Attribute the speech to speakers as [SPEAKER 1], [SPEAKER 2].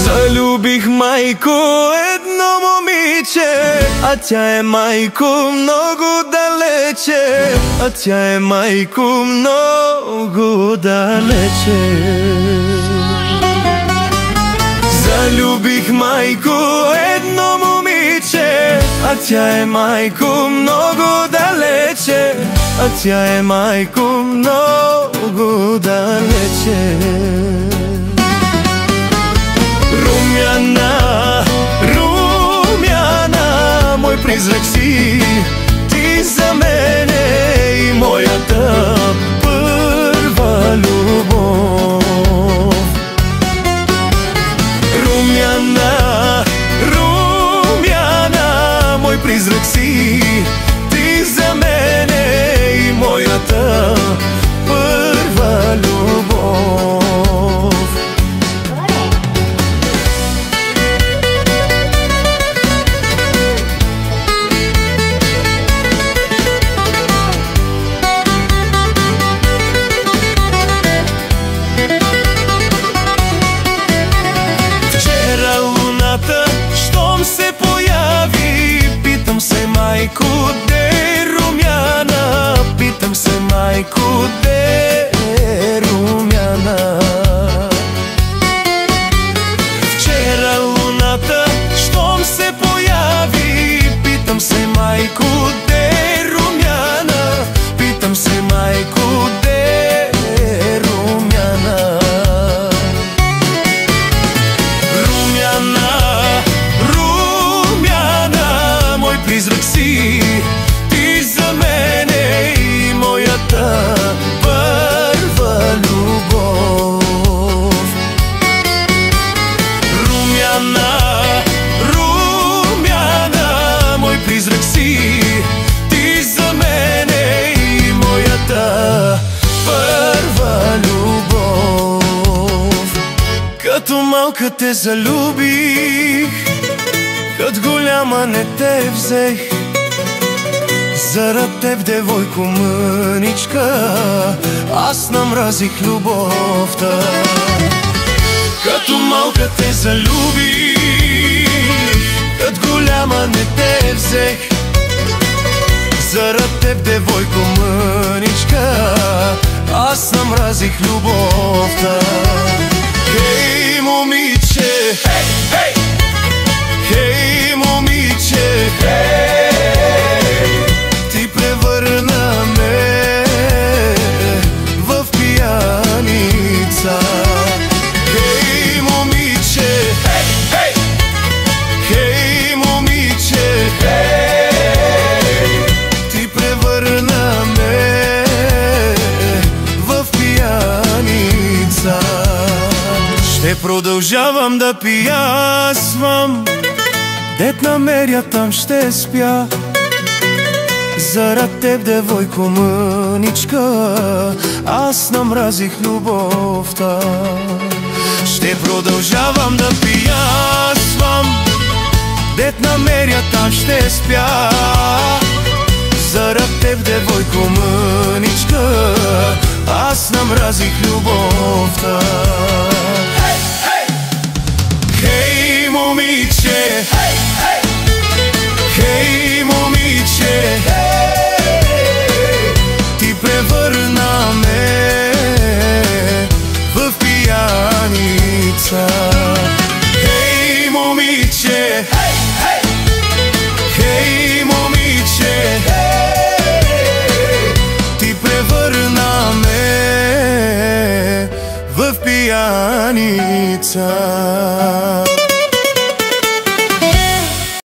[SPEAKER 1] Залюбих, майко, едно момиче, а тя е, майко, много далече. А тя е, майко, много далече. Залюбих, майко, едно момиче, а тя е, майко, много далече. А тя е, майко, много далече. Румяна, румяна, мой призрак си ти за мене и моята първа любов. Румяна, румяна, мой призрак си ти за мене и моята първа любов. Майко, де е румяна? Питам се, майко, де е румяна? Вчера луната щом се появи, питам се, майко, де е румяна? Питам се, майко, де е румяна? Румяна, румяна, мой призрак си ти за мене и моята първа любов. Румяна, румяна, мой призрак си ти за мене и моята първа любов. Като малка те залюбих, като голяма не те взех. Зарад теб, девойко мъничка, аз намразих любовта. Като малка те залюбих, като голяма не те взех. Зарад теб, девойко мъничка, аз намразих любовта. Хей, момиче, хей, хей! Хей, момиче, хей, ти превърна ме в пияница. Хей, момиче, хей, хей, хей, момиче, хей, ти превърна ме в пияница. Ще продължавам да пиясвам, дет намеря там ще спя. Зарад теб, девойко мъничка, аз намразих любовта. Ще продължавам да пиясвам, дет намеря там ще спя. Зарад теб, девойко мъничка, аз намразих любовта. Хей, момиче, хей, хей, хей, момиче, хей, ти превърна ме в пияница. Хей, момиче, хей, хей, хей, момиче, хей, ти превърна ме в пияница.